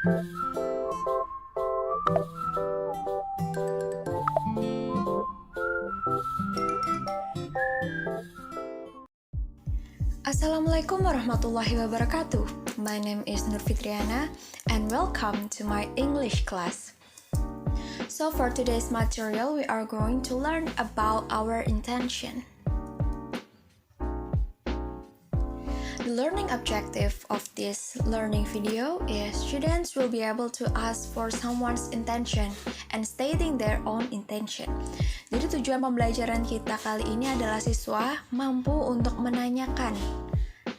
Assalamualaikum warahmatullahi wabarakatuh. My name is Nur Fitriana and welcome to my English class. So for today's material, we are going to learn about our intention. The learning objective of this learning video is students will be able to ask for someone's intention and stating their own intention. Jadi tujuan pembelajaran kita kali ini adalah siswa mampu untuk menanyakan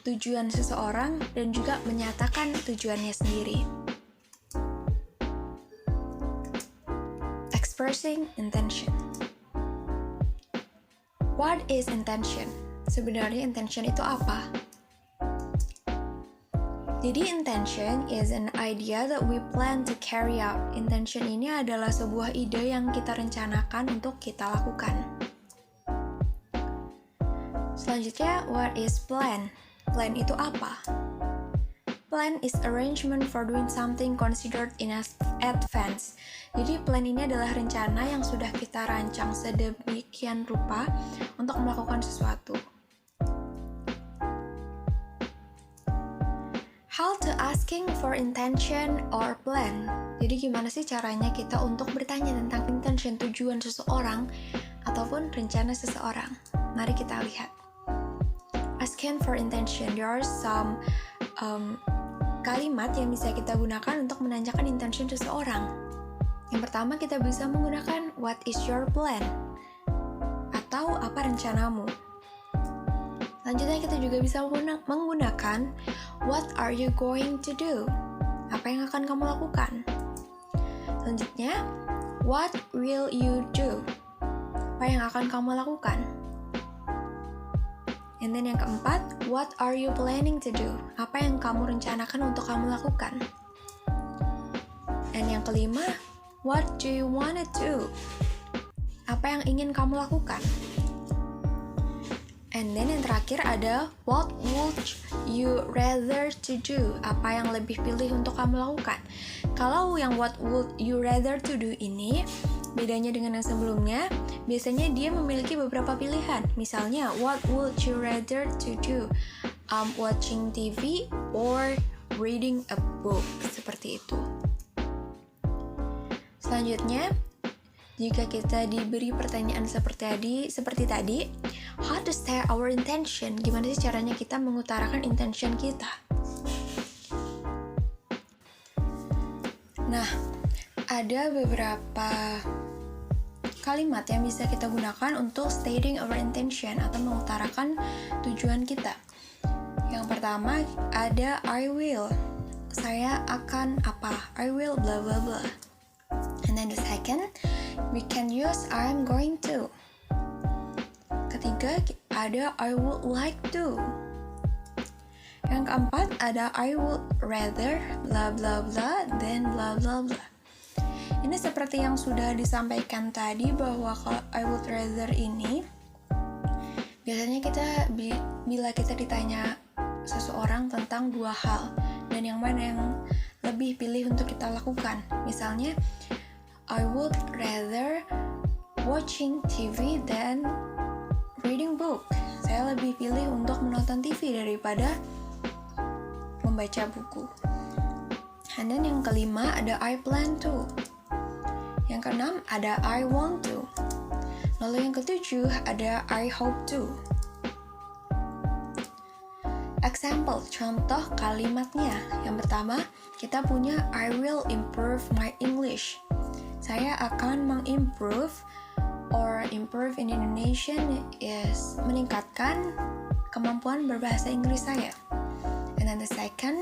tujuan seseorang dan juga menyatakan tujuannya sendiri. Expressing intention. What is intention? Sebenarnya intention itu apa? Jadi intention is an idea that we plan to carry out. Intention ini adalah sebuah ide yang kita rencanakan untuk kita lakukan. Selanjutnya, what is plan? Plan itu apa? Plan is arrangement for doing something considered in advance. Jadi plan ini adalah rencana yang sudah kita rancang sedemikian rupa untuk melakukan sesuatu. How to asking for intention or plan. Jadi gimana sih caranya kita untuk bertanya tentang intention, tujuan seseorang ataupun rencana seseorang? Mari kita lihat. Asking for intention. There are some kalimat yang bisa kita gunakan untuk menanyakan intention seseorang. Yang pertama kita bisa menggunakan what is your plan? Atau apa rencanamu? Selanjutnya kita juga bisa menggunakan what are you going to do? Apa yang akan kamu lakukan? Selanjutnya, what will you do? Apa yang akan kamu lakukan? And then yang keempat, what are you planning to do? Apa yang kamu rencanakan untuk kamu lakukan? And yang kelima, what do you wanna do? Apa yang ingin kamu lakukan? And then yang terakhir ada what would you rather to do? Apa yang lebih pilih untuk kamu lakukan? Kalau yang what would you rather to do ini bedanya dengan yang sebelumnya, biasanya dia memiliki beberapa pilihan. Misalnya, what would you rather to do? Watching TV or reading a book, seperti itu. Selanjutnya, jika kita diberi pertanyaan seperti tadi, how to state our intention? Gimana sih caranya kita mengutarakan intention kita? Nah, ada beberapa kalimat yang bisa kita gunakan untuk stating our intention atau mengutarakan tujuan kita. Yang pertama ada I will. Saya akan apa? I will blah blah blah. And then the second, we can use I'm going to. Ketiga, ada I would like to. Yang keempat, ada I would rather blah blah blah then blah blah blah. Ini seperti yang sudah disampaikan tadi bahwa kalau I would rather ini biasanya kita bila kita ditanya seseorang tentang dua hal dan yang mana yang lebih pilih untuk kita lakukan. Misalnya, I would rather watching TV than reading book. Saya lebih pilih untuk menonton TV daripada membaca buku. And then yang kelima ada I plan to. Yang keenam ada I want to. Lalu yang ketujuh ada I hope to. Example, contoh kalimatnya. Yang pertama, kita punya I will improve my English. Saya akan mengimprove or improve in Indonesian is meningkatkan kemampuan berbahasa Inggris saya. And then the second,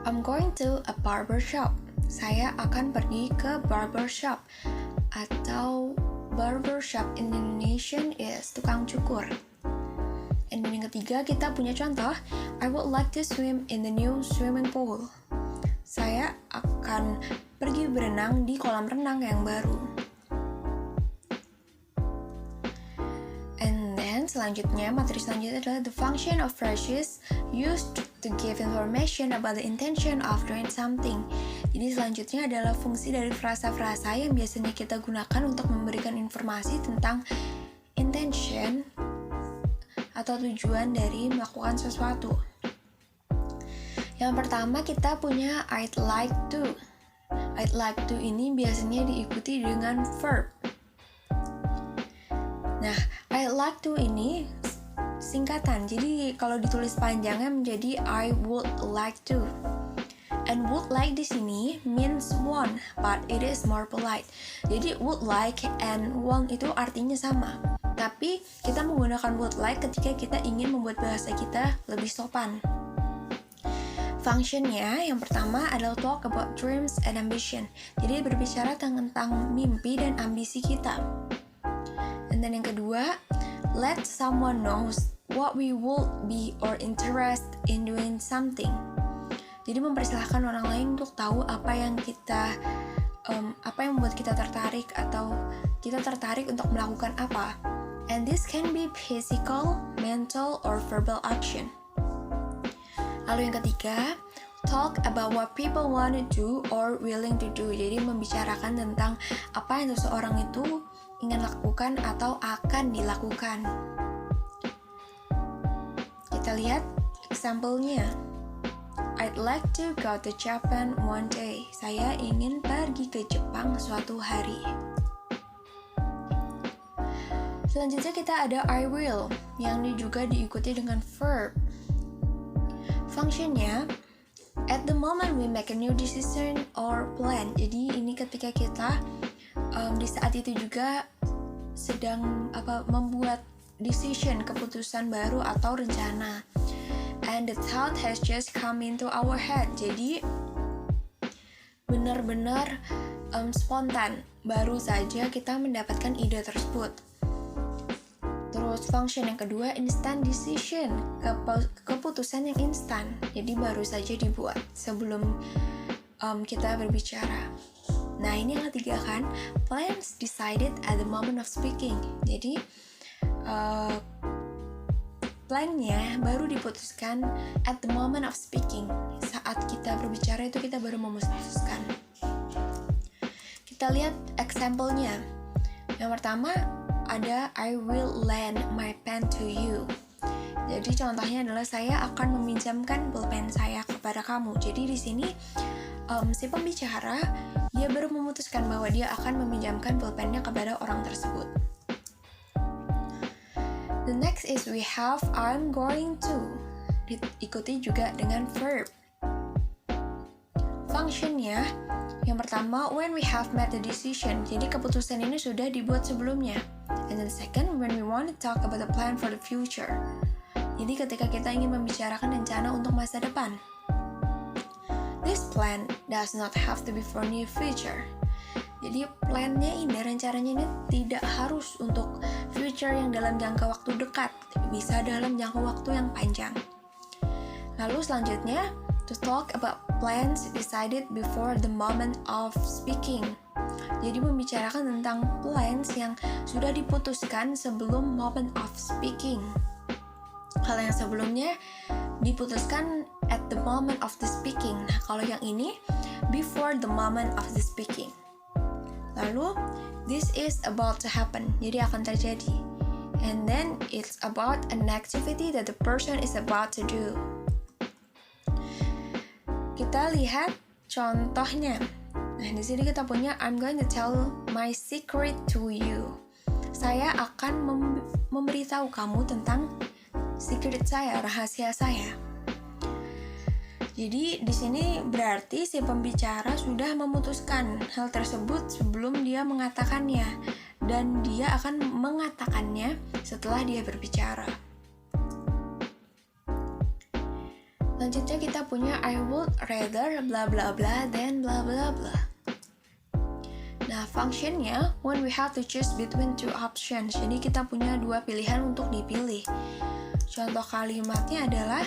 I'm going to a barber shop. Saya akan pergi ke barber shop. Atau barber shop in Indonesian is tukang cukur. And then yang ketiga, kita punya contoh, I would like to swim in the new swimming pool. Saya akan pergi berenang di kolam renang yang baru. And then selanjutnya, materi selanjutnya adalah the function of phrases used to give information about the intention of doing something. Jadi selanjutnya adalah fungsi dari frasa-frasa yang biasanya kita gunakan untuk memberikan informasi tentang intention atau tujuan dari melakukan sesuatu. Yang pertama kita punya I'd like to. I'd like to ini biasanya diikuti dengan verb. Nah, I'd like to ini singkatan, jadi kalau ditulis panjangnya menjadi I would like to. And would like di sini means want, but it is more polite. Jadi would like and want itu artinya sama, tapi kita menggunakan would like ketika kita ingin membuat bahasa kita lebih sopan. Functionnya yang pertama adalah talk about dreams and ambition. Jadi berbicara tentang mimpi dan ambisi kita. And then yang kedua, let someone knows what we will be or interest in doing something. Jadi mempersilahkan orang lain untuk tahu apa yang membuat kita tertarik atau kita tertarik untuk melakukan apa. And this can be physical, mental, or verbal action. Lalu yang ketiga, talk about what people want to do or willing to do. Jadi membicarakan tentang apa yang seseorang itu ingin lakukan atau akan dilakukan. Kita lihat example-nya. I'd like to go to Japan one day. Saya ingin pergi ke Jepang suatu hari. Selanjutnya kita ada I will, yang juga diikuti dengan verb. Functionnya, at the moment we make a new decision or plan. Jadi ini ketika kita di saat itu juga sedang membuat decision, keputusan baru atau rencana. And the thought has just come into our head. Jadi benar-benar spontan, baru saja kita mendapatkan ide tersebut. Terus function yang kedua, instant decision, keputusan yang instan. Jadi baru saja dibuat sebelum kita berbicara. Nah ini yang ketiga kan, plans decided at the moment of speaking. Jadi plannya baru diputuskan at the moment of speaking. Saat kita berbicara itu kita baru memutuskan. Kita lihat example-nya. Yang pertama ada I will lend my pen to you. Jadi contohnya adalah saya akan meminjamkan pulpen saya kepada kamu. Jadi di sini si pembicara dia baru memutuskan bahwa dia akan meminjamkan pulpennya kepada orang tersebut. The next is we have I'm going to. Diikuti juga dengan verb. Functionnya yang pertama when we have made the decision. Jadi keputusan ini sudah dibuat sebelumnya. And then second when we want to talk about the plan for the future. Jadi ketika kita ingin membicarakan rencana untuk masa depan. This plan does not have to be for near future. Jadi plannya ini, rencananya ini tidak harus untuk future yang dalam jangka waktu dekat, bisa dalam jangka waktu yang panjang. Lalu selanjutnya, to talk about plans decided before the moment of speaking. Jadi membicarakan tentang plans yang sudah diputuskan sebelum moment of speaking. Kalau yang sebelumnya diputuskan at the moment of the speaking. Nah, kalau yang ini before the moment of the speaking. Lalu, this is about to happen, jadi akan terjadi. And then, it's about an activity that the person is about to do. Kita lihat contohnya. Nah, di sini kita punya I'm going to tell my secret to you. Saya akan memberitahu kamu tentang secret saya, rahasia saya. Jadi di sini berarti si pembicara sudah memutuskan hal tersebut sebelum dia mengatakannya, dan dia akan mengatakannya setelah dia berbicara. Selanjutnya kita punya I would rather bla bla bla than bla bla bla. Nah, functionnya when we have to choose between two options. Jadi kita punya dua pilihan untuk dipilih. Contoh kalimatnya adalah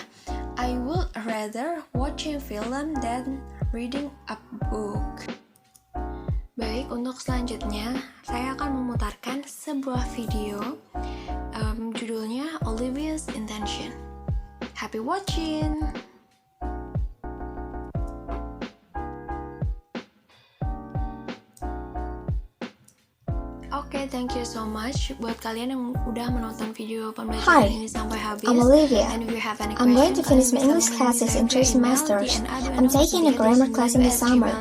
I would rather watching film than reading a book. Baik, untuk selanjutnya saya akan memutarkan sebuah video judulnya Olivia's Intention. Happy watching! Oke, thank you so much buat kalian yang udah menonton video pembelajaran ini sampai habis. I'm Olivia. And if you have any I'm going to question, finish my English classes in 3 semesters. I'm taking a grammar class in the summer.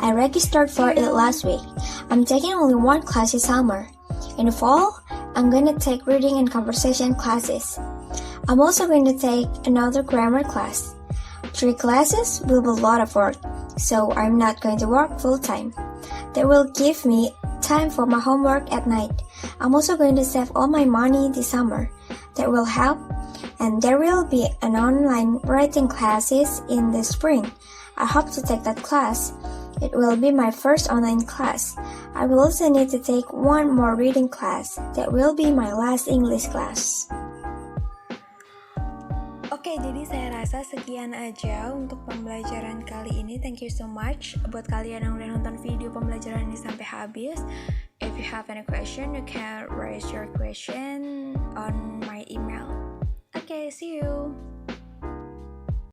I registered for it last week. I'm taking only one class this summer. In the fall, I'm going to take reading and conversation classes. I'm also going to take another grammar class. 3 classes will be a lot of work, so I'm not going to work full time. That will give me time for my homework at night. I'm also going to save all my money this summer. That will help. And there will be an online writing classes in the spring. I hope to take that class. It will be my first online class. I will also need to take one more reading class. That will be my last English class. Oke, jadi saya rasa sekian aja untuk pembelajaran kali ini. Thank you so much buat kalian yang udah nonton video pembelajaran ini sampai habis. If you have any question, you can raise your question on my email. Okay, see you.